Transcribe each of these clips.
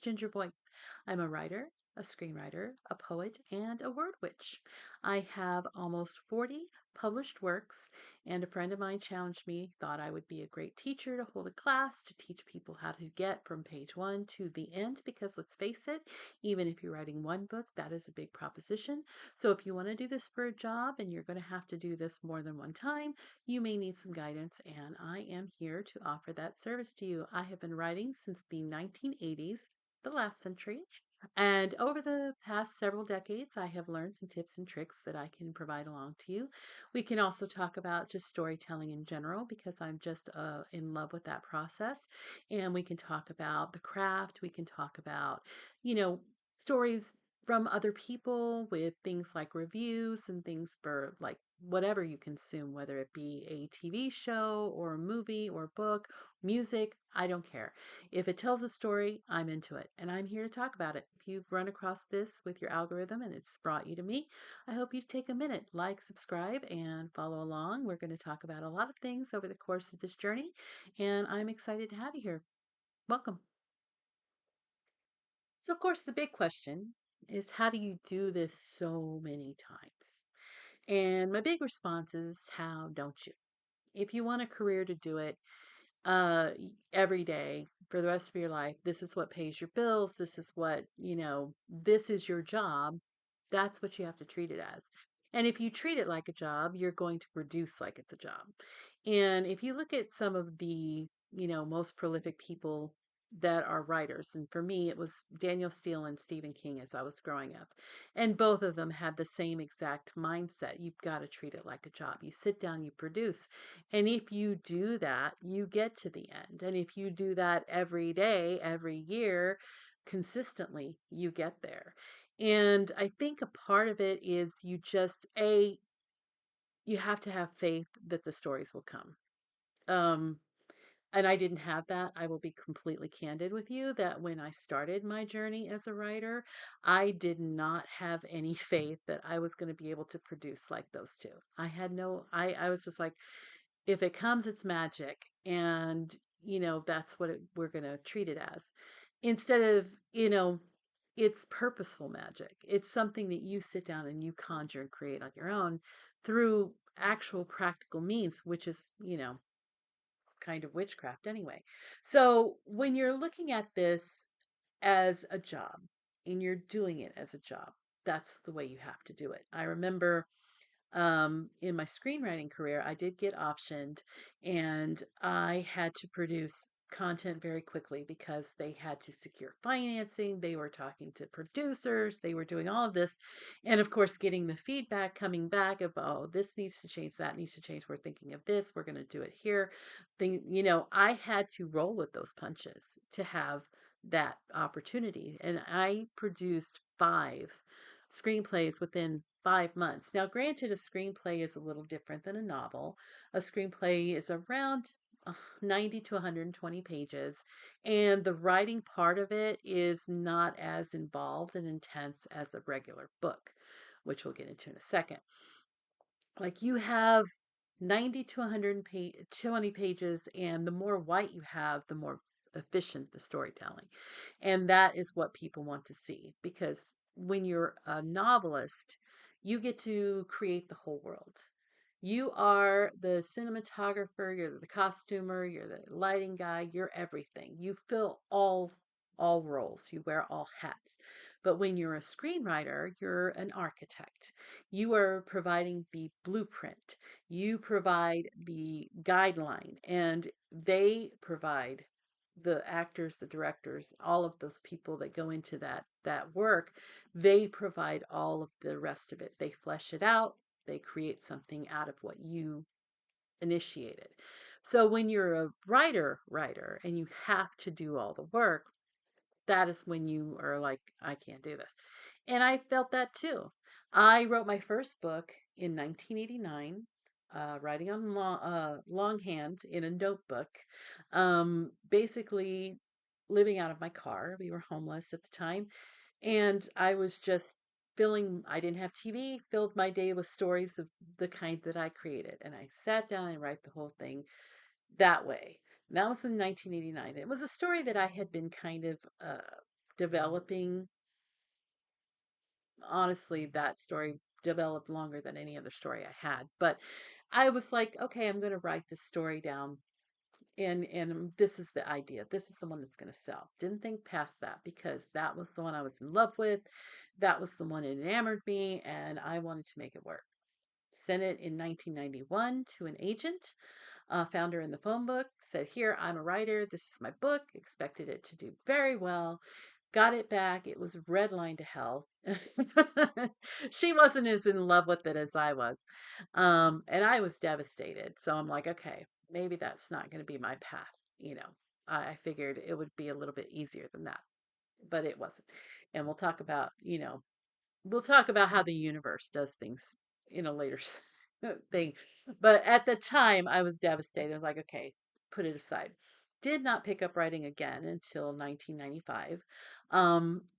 Ginger Voight. I'm a writer, a screenwriter, a poet, and a word witch. I have almost 40 published works, and a friend of mine challenged me, thought I would be a great teacher to hold a class to teach people how to get from page one to the end, because let's face it, even if you're writing one book, that is a big proposition. So if you want to do this for a job and you're going to have to do this more than one time, you may need some guidance, and I am here to offer that service to you. I have been writing since the 1980s, the last century, and over the past several decades, I have learned some tips and tricks that I can provide along to you. We can also talk about just storytelling in general because I'm just in love with that process. And we can talk about the craft. We can talk about, you know, stories from other people with things like reviews and things for like whatever you consume, whether it be a TV show or a movie or book, music, I don't care. If it tells a story, I'm into it and I'm here to talk about it. If you've run across this with your algorithm and it's brought you to me, I hope you take a minute, like, subscribe, and follow along. We're going to talk about a lot of things over the course of this journey, and I'm excited to have you here. Welcome. So, of course, the big question is how do you do this so many times? And my big response is how don't you? If you want a career to do it, every day for the rest of your life, this is what pays your bills, this is what, this is your job, that's what you have to treat it as. And if you treat it like a job, you're going to produce like it's a job. And if you look at some of the, most prolific people that are writers, and for me, it was Daniel Steele and Stephen King as I was growing up. And both of them had the same exact mindset. You've got to treat it like a job. You sit down, you produce. And if you do that, you get to the end. And if you do that every day, every year, consistently, you get there. And I think a part of it is you have to have faith that the stories will come. Um, and I didn't have that. I will be completely candid with you that when I started my journey as a writer, I did not have any faith that I was going to be able to produce like those two. I had no, I was just like, if it comes, it's magic. And, that's what we're going to treat it as. Instead of, it's purposeful magic. It's something that you sit down and you conjure and create on your own through actual practical means, which is, kind of witchcraft anyway. So when you're looking at this as a job and you're doing it as a job, that's the way you have to do it. I remember in my screenwriting career, I did get optioned and I had to produce content very quickly because they had to secure financing. They were talking to producers. They were doing all of this. And of course, getting the feedback coming back of, oh, this needs to change, that needs to change. We're thinking of this. We're going to do it here. I had to roll with those punches to have that opportunity. And I produced 5 screenplays within 5 months. Now, granted, a screenplay is a little different than a novel. A screenplay is around 90 to 120 pages, and the writing part of it is not as involved and intense as a regular book, which we'll get into in a second. Like you have 90 to 120 pages, and the more white you have, the more efficient the storytelling. And that is what people want to see because when you're a novelist, you get to create the whole world. You are the cinematographer, you're the costumer, you're the lighting guy, you're everything. You fill all roles. You wear all hats. But when you're a screenwriter, you're an architect. You are providing the blueprint. You provide the guideline and they provide the actors, the directors, all of those people that go into that work, they provide all of the rest of it. They flesh it out, they create something out of what you initiated. So when you're a writer and you have to do all the work, that is when you are like, I can't do this. And I felt that too. I wrote my first book in 1989, writing on longhand in a notebook, basically living out of my car. We were homeless at the time. And I was just I didn't have TV, filled my day with stories of the kind that I created. And I sat down and write the whole thing that way. And that was in 1989. It was a story that I had been kind of developing. Honestly, that story developed longer than any other story I had. But I was like, okay, I'm going to write this story down. And this is the idea. This is the one that's going to sell. Didn't think past that because that was the one I was in love with. That was the one that enamored me, and I wanted to make it work. Sent it in 1991 to an agent, found her in the phone book, said, here, I'm a writer. This is my book. Expected it to do very well. Got it back. It was redlined to hell. She wasn't as in love with it as I was. And I was devastated. So I'm like, okay, maybe that's not going to be my path. You know, I figured it would be a little bit easier than that, but it wasn't. And we'll talk about how the universe does things in a later thing. But at the time, I was devastated. I was like, okay, put it aside. Did not pick up writing again until 1995,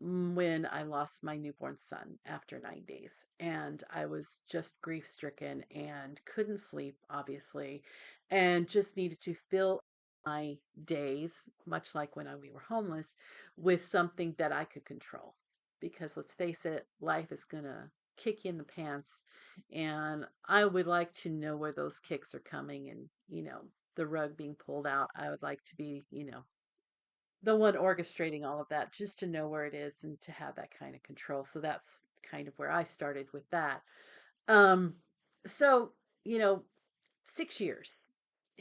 when I lost my newborn son after 9 days. And I was just grief stricken and couldn't sleep, obviously, and just needed to fill my days, much like when we were homeless, with something that I could control, because let's face it, life is going to kick you in the pants. And I would like to know where those kicks are coming and, the rug being pulled out. I would like to be, the one orchestrating all of that, just to know where it is and to have that kind of control. So that's kind of where I started with that. Um, so, you know, 6 years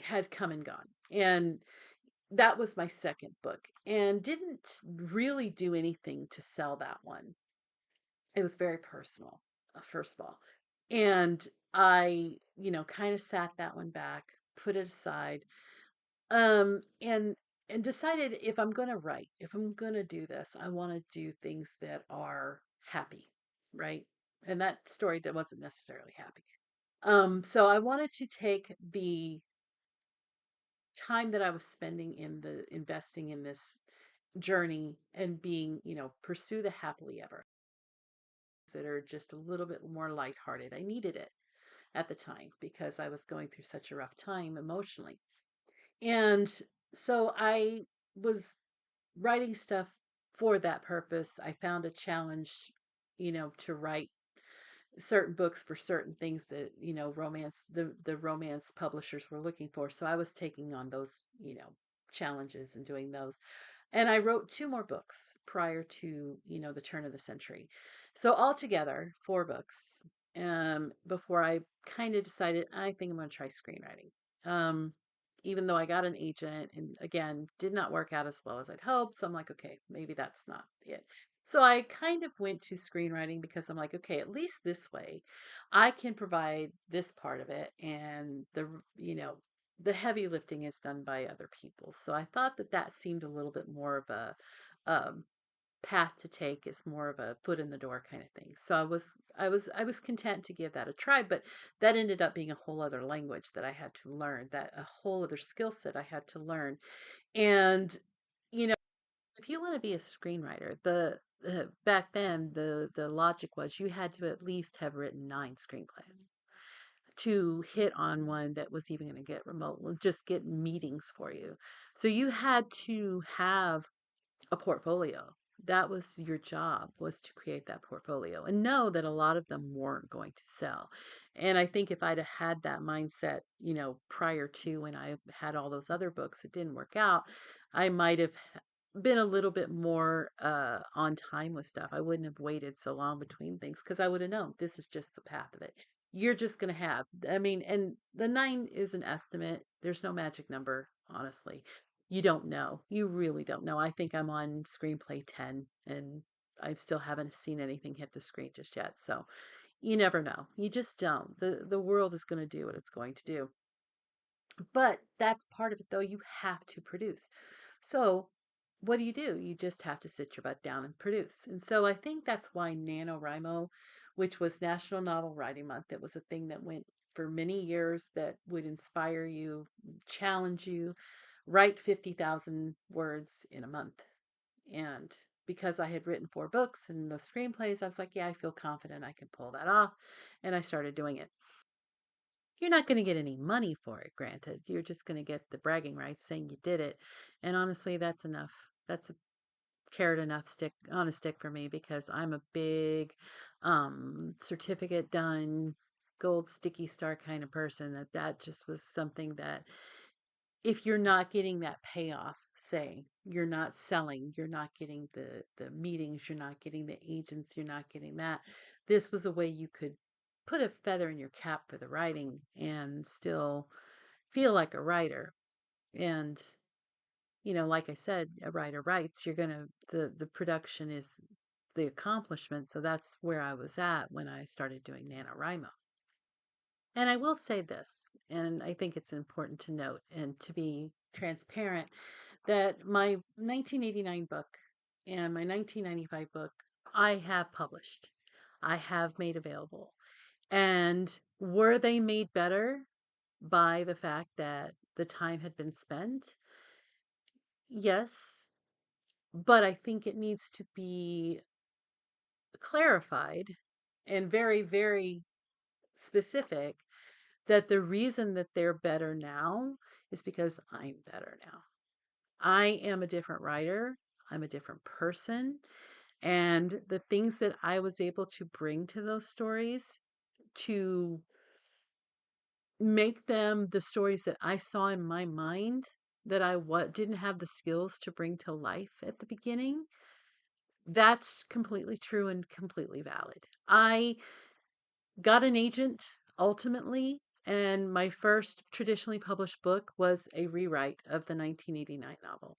had come and gone. And that was my second book, and didn't really do anything to sell that one. It was very personal, first of all. And I, kind of sat that one back, put it aside, and decided, if I'm going to write, if I'm going to do this, I want to do things that are happy, right? And that story that wasn't necessarily happy. So I wanted to take the time that I was spending in the investing in this journey and being, pursue the happily ever that are just a little bit more lighthearted. I needed it at the time because I was going through such a rough time emotionally. And so I was writing stuff for that purpose. I found a challenge, to write certain books for certain things that, romance the romance publishers were looking for. So I was taking on those, challenges and doing those. And I wrote two more books prior to, the turn of the century. So altogether, four books, before I kind of decided, I think I'm going to try screenwriting. Um, Even though I got an agent and again, did not work out as well as I'd hoped. So I'm like, okay, maybe that's not it. So I kind of went to screenwriting because I'm like, okay, at least this way I can provide this part of it, and the heavy lifting is done by other people. So I thought that that seemed a little bit more of a um, path to take, is more of a foot in the door kind of thing. So I was content to give that a try, but that ended up being a whole other language that I had to learn, that a whole other skill set I had to learn. And you know, if you want to be a screenwriter, back then the logic was you had to at least have written 9 screenplays to hit on one that was even going to get remote, just get meetings for you. So you had to have a portfolio. That was your job, was to create that portfolio and know that a lot of them weren't going to sell. And I think if I'd have had that mindset, prior to when I had all those other books that didn't work out, I might have been a little bit more on time with stuff. I wouldn't have waited so long between things because I would have known this is just the path of it. You're just going to have, I mean, and the 9 is an estimate. There's no magic number, honestly. You don't know. You really don't know. I think I'm on screenplay 10 and I still haven't seen anything hit the screen just yet. So you never know. You just don't. The world is going to do what it's going to do. But that's part of it, though. You have to produce. So, what do? You just have to sit your butt down and produce. And so, I think that's why NaNoWriMo, which was National Novel Writing Month, it was a thing that went for many years that would inspire you, challenge you, write 50,000 words in a month. And because I had written 4 books and those screenplays, I was like, yeah, I feel confident I can pull that off. And I started doing it. You're not going to get any money for it, granted. You're just going to get the bragging rights saying you did it. And honestly, that's enough. That's carrot enough stick on a stick for me because I'm a big certificate done gold sticky star kind of person, that just was something that if you're not getting that payoff, say you're not selling, you're not getting the meetings, you're not getting the agents, you're not getting that, this was a way you could put a feather in your cap for the writing and still feel like a writer. And like I said, a writer writes, you're gonna the production is the accomplishment. So that's where I was at when I started doing NaNoWRIMO. And I will say this, and I think it's important to note and to be transparent, that my 1989 book and my 1995 book, I have published. I have made available. And were they made better by the fact that the time had been spent? Yes. But I think it needs to be clarified and very, very specific that the reason that they're better now is because I'm better now. I am a different writer. I'm a different person. And the things that I was able to bring to those stories to make them the stories that I saw in my mind that I didn't have the skills to bring to life at the beginning, that's completely true and completely valid. I got an agent ultimately, and my first traditionally published book was a rewrite of the 1989 novel.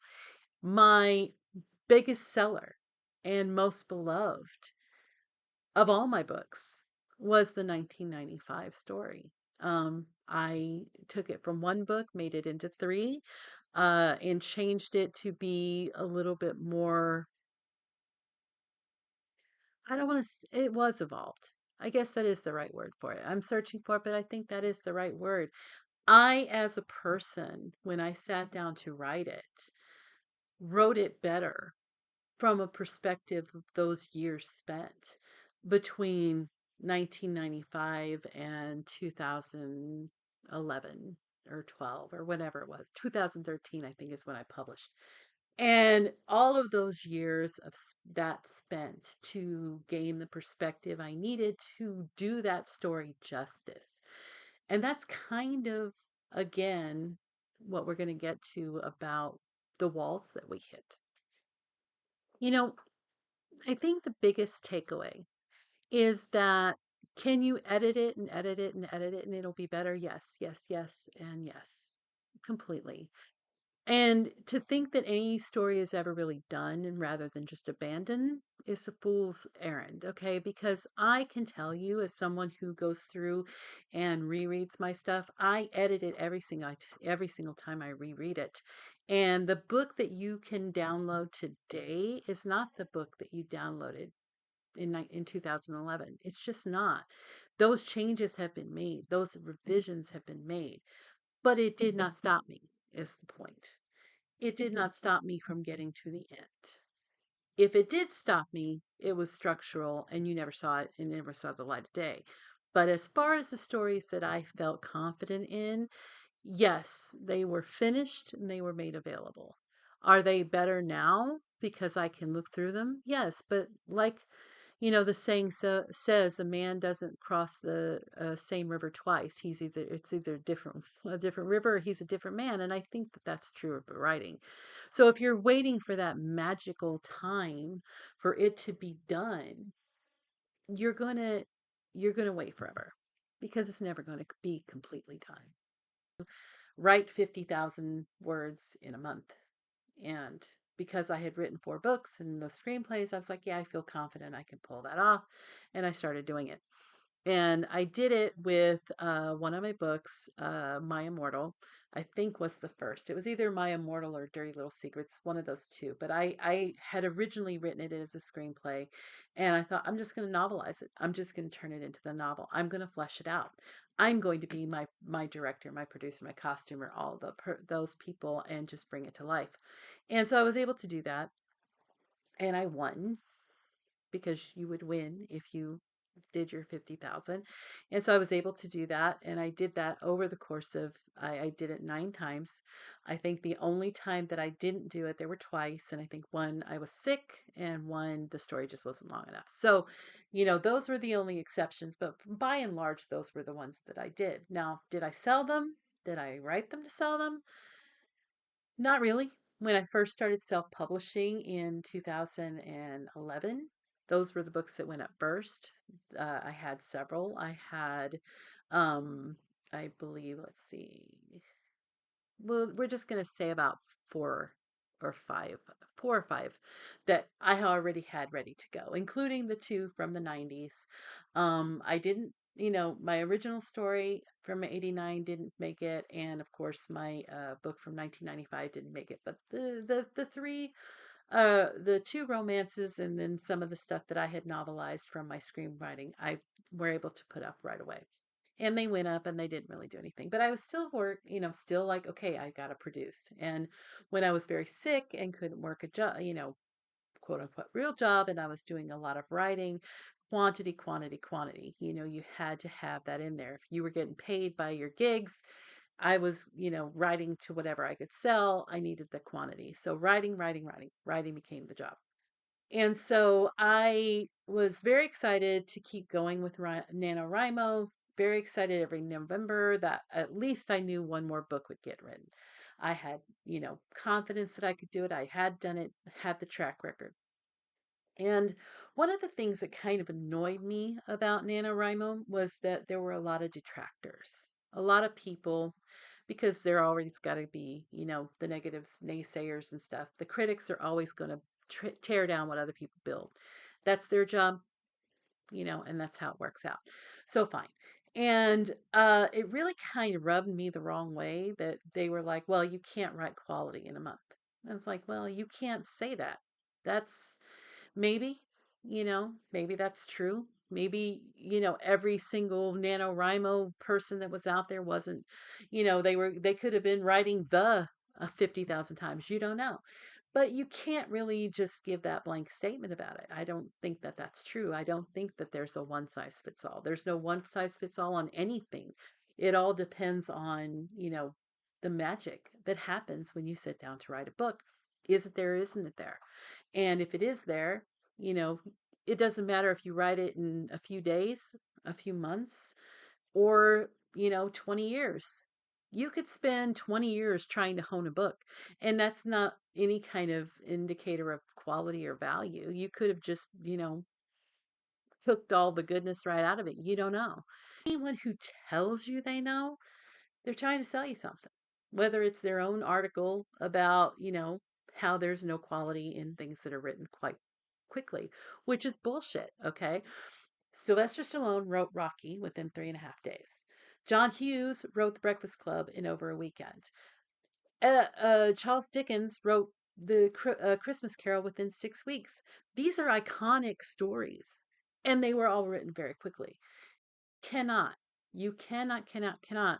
My biggest seller and most beloved of all my books was the 1995 story. I took it from one book, made it into three, and changed it to be a little bit more. I don't want to, it was evolved. I guess that is the right word for it. I'm searching for it, but I think that is the right word. I, as a person, when I sat down to write it, wrote it better from a perspective of those years spent between 1995 and 2011 or 12 or whatever it was. 2013, I think, is when I published. And all of those years of that spent to gain the perspective I needed to do that story justice. And that's kind of, again, what we're going to get to about the walls that we hit. You know, I think the biggest takeaway is that can you edit it and edit it and edit it and it'll be better? Yes, yes, yes, and yes, completely. And to think that any story is ever really done and rather than just abandoned is a fool's errand, okay? Because I can tell you, as someone who goes through and rereads my stuff, I edit it every single time I reread it. And the book that you can download today is not the book that you downloaded in 2011. It's just not. Those changes have been made. Those revisions have been made. But it did not stop me, is the point. It did not stop me from getting to the end. If it did stop me, it was structural and you never saw it and never saw the light of day. But as far as the stories that I felt confident in, yes, they were finished and they were made available. Are they better now because I can look through them? Yes, but like the saying says a man doesn't cross the same river twice. It's either a different river or he's a different man. And I think that that's true of the writing. So if you're waiting for that magical time for it to be done, you're going to wait forever because it's never going to be completely done. Write 50,000 words in a month. And because I had written 4 books and those screenplays, I was like, yeah, I feel confident I can pull that off. And I started doing it. And I did it with one of my books, My Immortal, I think was the first. It was either My Immortal or Dirty Little Secrets, one of those two. But I had originally written it as a screenplay. And I thought, I'm just going to novelize it. I'm just going to turn it into the novel. I'm going to flesh it out. I'm going to be my director, my producer, my costumer, all those people, and just bring it to life. And so I was able to do that. And I won because you would win if you did your 50,000. And so I was able to do that. And I did that over the course of, I did it 9 times. I think the only time that I didn't do it, there were twice. And I think one I was sick and one the story just wasn't long enough. So, those were the only exceptions. But by and large, those were the ones that I did. Now, did I sell them? Did I write them to sell them? Not really. When I first started self-publishing in 2011, those were the books that went up first. I had several. I had, um, I believe, let's see, well, we're just going to say about four or five, 4 or 5 that I already had ready to go, including the two from the 90s. I didn't, my original story from 89 didn't make it. And of course, my book from 1995 didn't make it. But the three, the two romances and then some of the stuff that I had novelized from my screenwriting, I were able to put up right away, and they went up and they didn't really do anything. But I was still still like, okay, I got to produce. And when I was very sick and couldn't work a job, quote unquote real job, and I was doing a lot of writing, quantity, quantity, quantity, you had to have that in there. If you were getting paid by your gigs, I was, writing to whatever I could sell. I needed the quantity. So writing, writing, writing, writing became the job. And so I was very excited to keep going with NaNoWriMo. Very excited every November that at least I knew one more book would get written. I had, confidence that I could do it. I had done it, had the track record. And one of the things that kind of annoyed me about NaNoWriMo was that there were a lot of detractors, a lot of people, because there always got to be, the negatives, naysayers and stuff. The critics are always going to tear down what other people build. That's their job, and that's how it works out. So fine. And it really kind of rubbed me the wrong way that they were like, well, you can't write quality in a month. I was like, well, you can't say that. That's maybe, maybe that's true. Maybe, every single NaNoWriMo person that was out there wasn't, they could have been writing the 50,000 times. You don't know. But you can't really just give that blank statement about it. I don't think that that's true. I don't think that there's a one size fits all. There's no one size fits all on anything. It all depends on, the magic that happens when you sit down to write a book. Is it there? Isn't it there? And if it is there, you know, it doesn't matter if you write it in a few days, a few months, or, 20 years. You could spend 20 years trying to hone a book, and that's not any kind of indicator of quality or value. You could have just, cooked all the goodness right out of it. You don't know. Anyone who tells you they know, they're trying to sell you something, whether it's their own article about, how there's no quality in things that are written quite quickly, which is bullshit. Okay. Sylvester Stallone wrote Rocky within 3.5 days. John Hughes wrote The Breakfast Club in over a weekend. Charles Dickens wrote The Christmas Carol within 6 weeks. These are iconic stories, and they were all written very quickly. Cannot, you cannot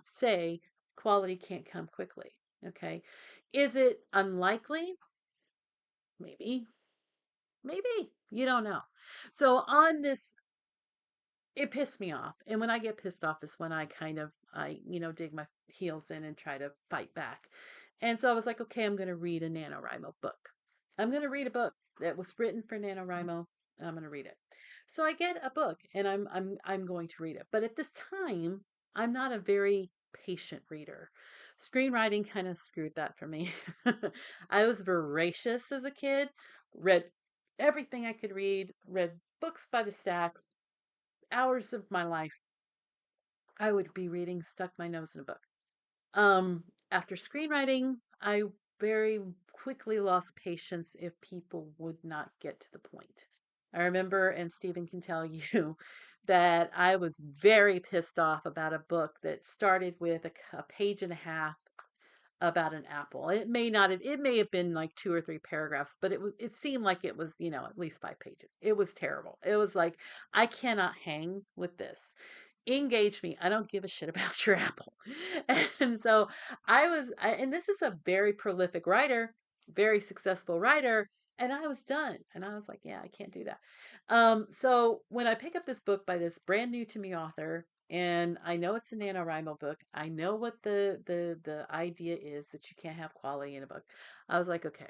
say quality can't come quickly. Okay. Is it unlikely? Maybe, maybe. You don't know. So on this, it pissed me off. And when I get pissed off is when I dig my heels in and try to fight back. And so I was like, okay, I'm going to read a NaNoWriMo book. I'm going to read a book that was written for NaNoWriMo, and I'm going to read it. So I get a book and I'm going to read it. But at this time, I'm not a very patient reader. Screenwriting kind of screwed that for me. I was voracious as a kid, read everything I could read, read books by the stacks, hours of my life I would be reading, stuck my nose in a book. After screenwriting, I very quickly lost patience if people would not get to the point. I remember, and Stephen can tell you, that I was very pissed off about a book that started with a page and a half about an apple. It may have been like 2 or 3 paragraphs, but it seemed like it was, at least 5 pages. It was terrible. It was like, I cannot hang with this. Engage me. I don't give a shit about your apple. And so and this is a very prolific writer, very successful writer, And I was done. And I was like, yeah, I can't do that. So when I pick up this book by this brand new to me author, and I know it's a NaNoWRIMO book, I know what the idea is that you can't have quality in a book. I was like, okay,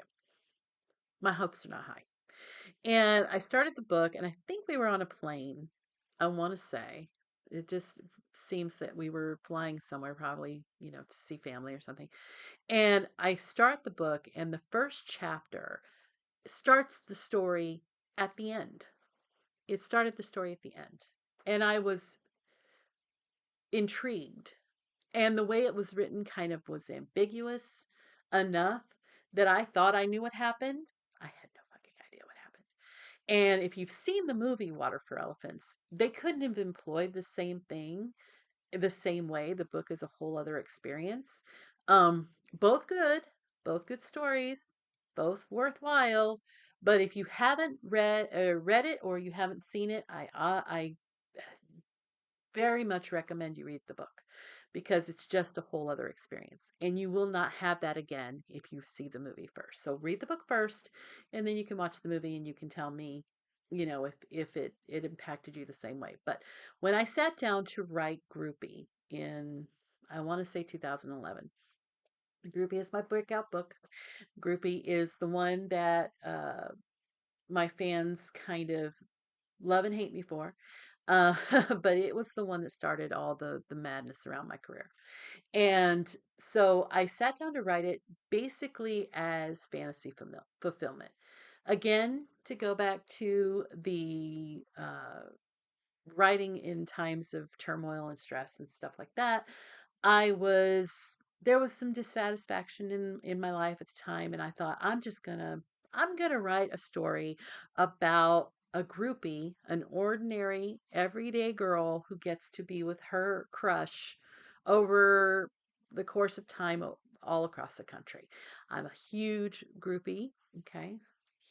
my hopes are not high. And I started the book, and I think we were on a plane. I want to say it just seems that we were flying somewhere, probably, to see family or something. And I start the book, and the first chapter starts the story at the end. It started the story at the end. And I was intrigued. And the way it was written kind of was ambiguous enough that I thought I knew what happened. I had no fucking idea what happened. And if you've seen the movie Water for Elephants, they couldn't have employed the same thing the same way. The book is a whole other experience. Both good, both good stories, both worthwhile. But if you haven't read it or you haven't seen it, I very much recommend you read the book because it's just a whole other experience. And you will not have that again if you see the movie first. So read the book first, and then you can watch the movie and you can tell me, if it impacted you the same way. But when I sat down to write Groupie in, I want to say 2011, Groupie is my breakout book. Groupie is the one that my fans kind of love and hate me for. Uh, but it was the one that started all the madness around my career. And so I sat down to write it basically as fantasy fulfillment. Again, to go back to the writing in times of turmoil and stress and stuff like that, I was there was some dissatisfaction in my life at the time, and I thought I'm gonna write a story about a groupie, an ordinary everyday girl who gets to be with her crush over the course of time all across the country. I'm a huge groupie, okay?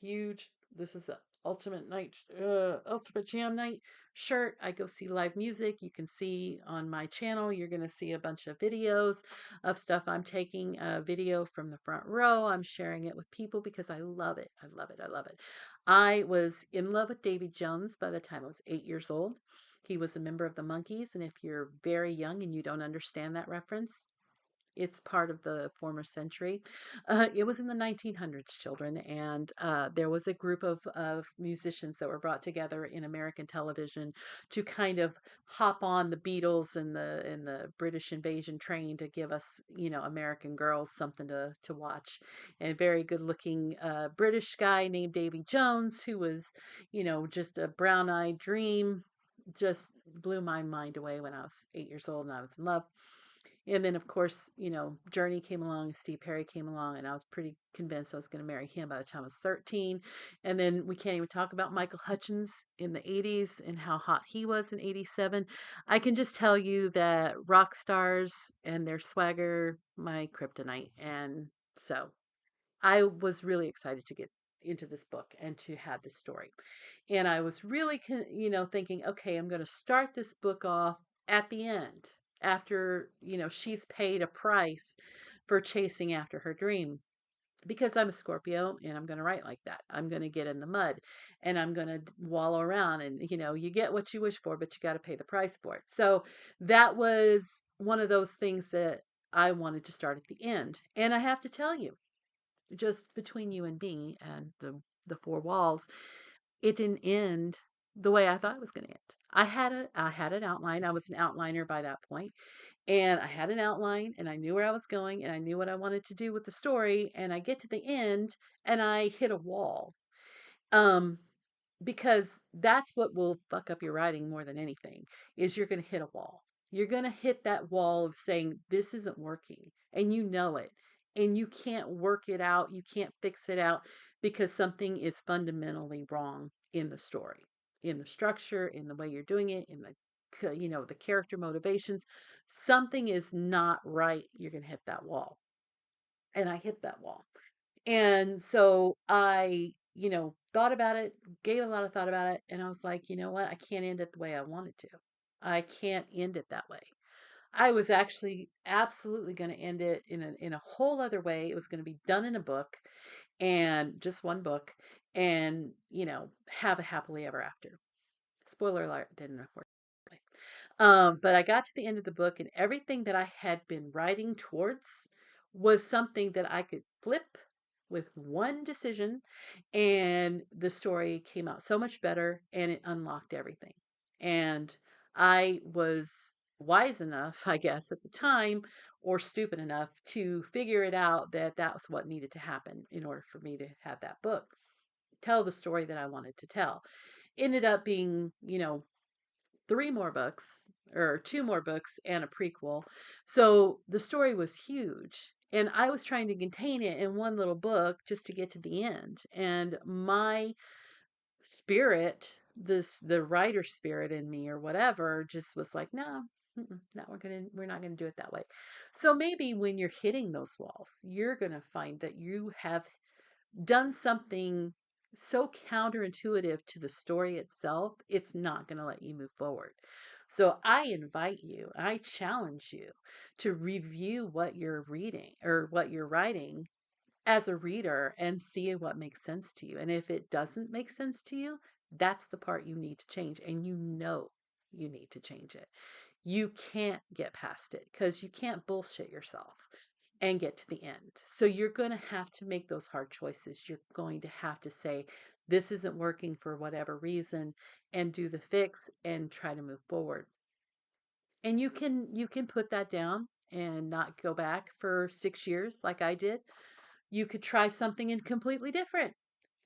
Huge. This is the ultimate jam night shirt. I go see live music. You can see on my channel, you're going to see a bunch of videos of stuff I'm taking a video from the front row. I'm sharing it with people because I love it. I love it. I love it. I was in love with Davy Jones by the time I was 8 years old. He was a member of the Monkees. And if you're very young and you don't understand that reference, it's part of the former century. It was in the 1900s, children, and there was a group of musicians that were brought together in American television to kind of hop on the Beatles and the British invasion train to give us, American girls something to watch. And a very good-looking British guy named Davy Jones, who was, just a brown-eyed dream, just blew my mind away when I was 8 years old and I was in love. And then, of course, Journey came along, Steve Perry came along, and I was pretty convinced I was going to marry him by the time I was 13. And then we can't even talk about Michael Hutchins in the 80s and how hot he was in 87. I can just tell you that rock stars and their swagger, my kryptonite. And so I was really excited to get into this book and to have this story. And I was really, thinking, okay, I'm going to start this book off at the end after, she's paid a price for chasing after her dream. Because I'm a Scorpio and I'm going to write like that. I'm going to get in the mud and I'm going to wallow around and, you get what you wish for, but you got to pay the price for it. So that was one of those things that I wanted to start at the end. And I have to tell you, just between you and me and the four walls, it didn't end the way I thought it was going to end. I had an outline. I was an outliner by that point, and I had an outline, and I knew where I was going, and I knew what I wanted to do with the story. And I get to the end, and I hit a wall. Um, because that's what will fuck up your writing more than anything is you're going to hit a wall. You're going to hit that wall of saying this isn't working and you know it and you can't work it out, you can't fix it out because something is fundamentally wrong in the story, in the structure, in the way you're doing it, in the character motivations. Something is not right. You're going to hit that wall. And I hit that wall. And so I, thought about it, gave a lot of thought about it, and I was like, you know what? I can't end it the way I wanted to. I can't end it that way. I was actually absolutely going to end it in a whole other way. It was going to be done in a book, and just one book, and have a happily ever after. Spoiler alert, didn't unfortunately. But I got to the end of the book, and everything that I had been writing towards was something that I could flip with one decision, and the story came out so much better, and it unlocked everything. And I was wise enough, I guess, at the time, or stupid enough to figure it out that that was what needed to happen in order for me to have that book tell the story that I wanted to tell. Ended up being, three more books or two more books and a prequel. So the story was huge. And I was trying to contain it in one little book just to get to the end. And my spirit, the writer spirit in me or whatever, just was like, no, no, we're not gonna do it that way. So maybe when you're hitting those walls, you're gonna find that you have done something so counterintuitive to the story itself, it's not going to let you move forward. So I invite you, I challenge you to review what you're reading or what you're writing as a reader and see what makes sense to you. And if it doesn't make sense to you, that's the part you need to change. And you need to change it. You can't get past it because you can't bullshit yourself and get to the end. So you're going to have to make those hard choices. You're going to have to say, this isn't working for whatever reason, and do the fix and try to move forward. And you can put that down and not go back for 6 years like I did. You could try something completely different.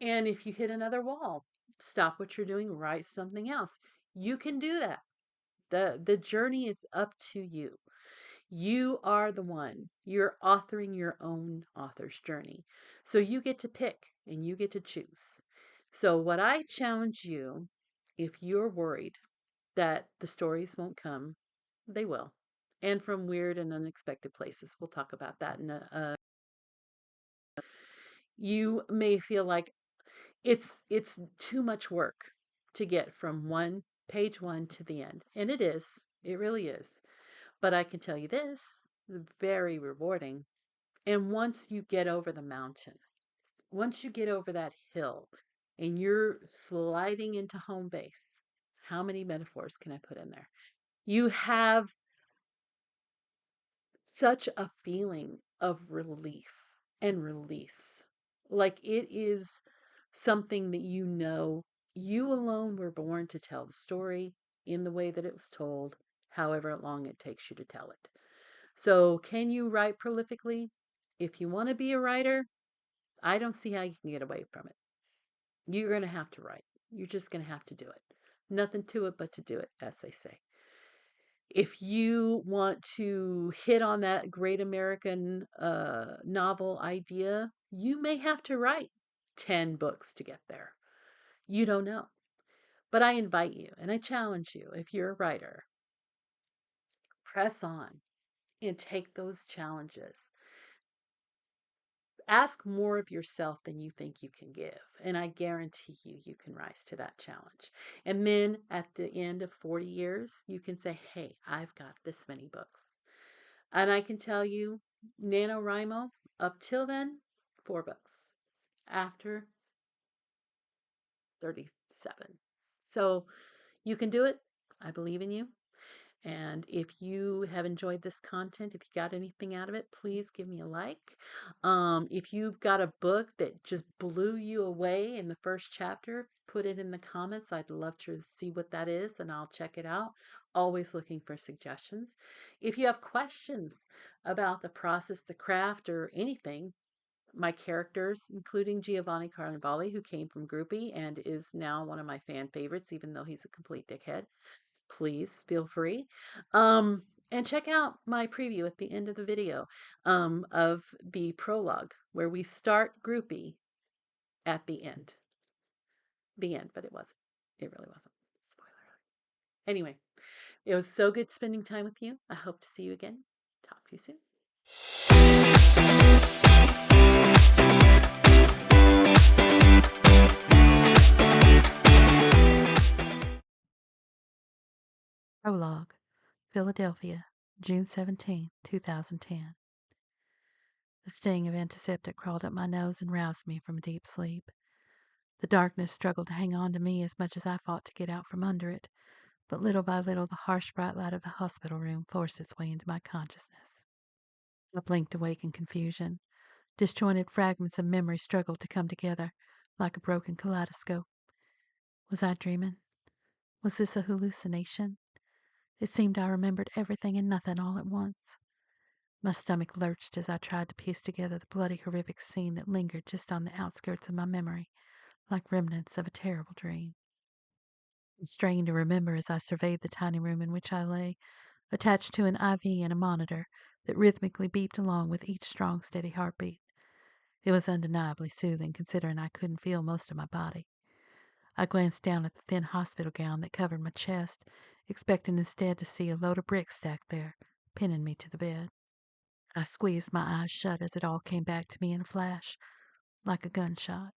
And if you hit another wall, stop what you're doing, write something else. You can do that. The journey is up to you. You are the one. You're authoring your own author's journey. So you get to pick and you get to choose. So, what I challenge you, if you're worried that the stories won't come, they will. And from weird and unexpected places. We'll talk about that in you may feel like it's too much work to get from page one to the end. And it is. It really is. But I can tell you this, it's very rewarding. And once you get over the mountain, once you get over that hill and you're sliding into home base, how many metaphors can I put in there? You have such a feeling of relief and release. Like it is something that you alone were born to tell the story in the way that it was told, however long it takes you to tell it. So, can you write prolifically? If you want to be a writer, I don't see how you can get away from it. You're going to have to write. You're just going to have to do it. Nothing to it but to do it, as they say. If you want to hit on that great American novel idea, you may have to write 10 books to get there. You don't know. But I invite you and I challenge you, if you're a writer, press on and take those challenges. Ask more of yourself than you think you can give. And I guarantee you can rise to that challenge. And then at the end of 40 years, you can say, hey, I've got this many books. And I can tell you, NaNoWRIMO, up till then, 4 books. After, 37. So you can do it. I believe in you. And if you have enjoyed this content, if you got anything out of it, please give me a like. If you've got a book that just blew you away in the first chapter, put it in the comments. I'd love to see what that is and I'll check it out. Always looking for suggestions. If you have questions about the process, the craft, or anything, my characters, including Giovanni Carnevale, who came from Groupie and is now one of my fan favorites, even though he's a complete dickhead, please feel free. And check out my preview at the end of the video of the prologue where we start Groupie at the end. The end, but it wasn't. It really wasn't. Spoiler alert. Anyway, it was so good spending time with you. I hope to see you again. Talk to you soon. Prologue, Philadelphia, June 17, 2010. A sting of antiseptic crawled up my nose and roused me from a deep sleep. The darkness struggled to hang on to me as much as I fought to get out from under it, but little by little the harsh bright light of the hospital room forced its way into my consciousness. I blinked awake in confusion. Disjointed fragments of memory struggled to come together like a broken kaleidoscope. Was I dreaming? Was this a hallucination? It seemed I remembered everything and nothing all at once. My stomach lurched as I tried to piece together the bloody, horrific scene that lingered just on the outskirts of my memory, like remnants of a terrible dream. I strained to remember as I surveyed the tiny room in which I lay, attached to an IV and a monitor that rhythmically beeped along with each strong, steady heartbeat. It was undeniably soothing, considering I couldn't feel most of my body. I glanced down at the thin hospital gown that covered my chest, expecting instead to see a load of bricks stacked there, pinning me to the bed. I squeezed my eyes shut as it all came back to me in a flash, like a gunshot.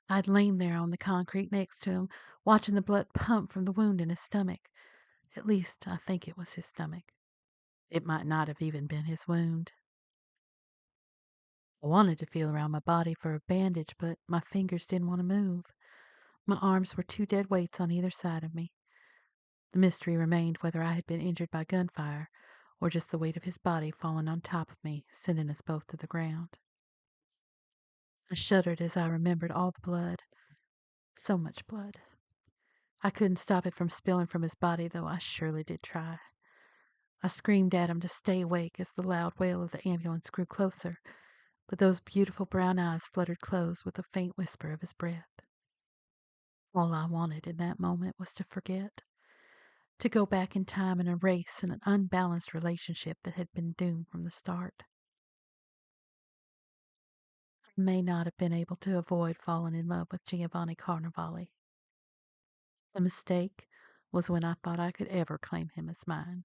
I'd lain there on the concrete next to him, watching the blood pump from the wound in his stomach. At least, I think it was his stomach. It might not have even been his wound. I wanted to feel around my body for a bandage, but my fingers didn't want to move. My arms were two dead weights on either side of me. The mystery remained whether I had been injured by gunfire or just the weight of his body falling on top of me, sending us both to the ground. I shuddered as I remembered all the blood. So much blood. I couldn't stop it from spilling from his body, though I surely did try. I screamed at him to stay awake as the loud wail of the ambulance grew closer, but those beautiful brown eyes fluttered closed with a faint whisper of his breath. All I wanted in that moment was to forget, to go back in time and erase an unbalanced relationship that had been doomed from the start. I may not have been able to avoid falling in love with Giovanni Carnevale. The mistake was when I thought I could ever claim him as mine.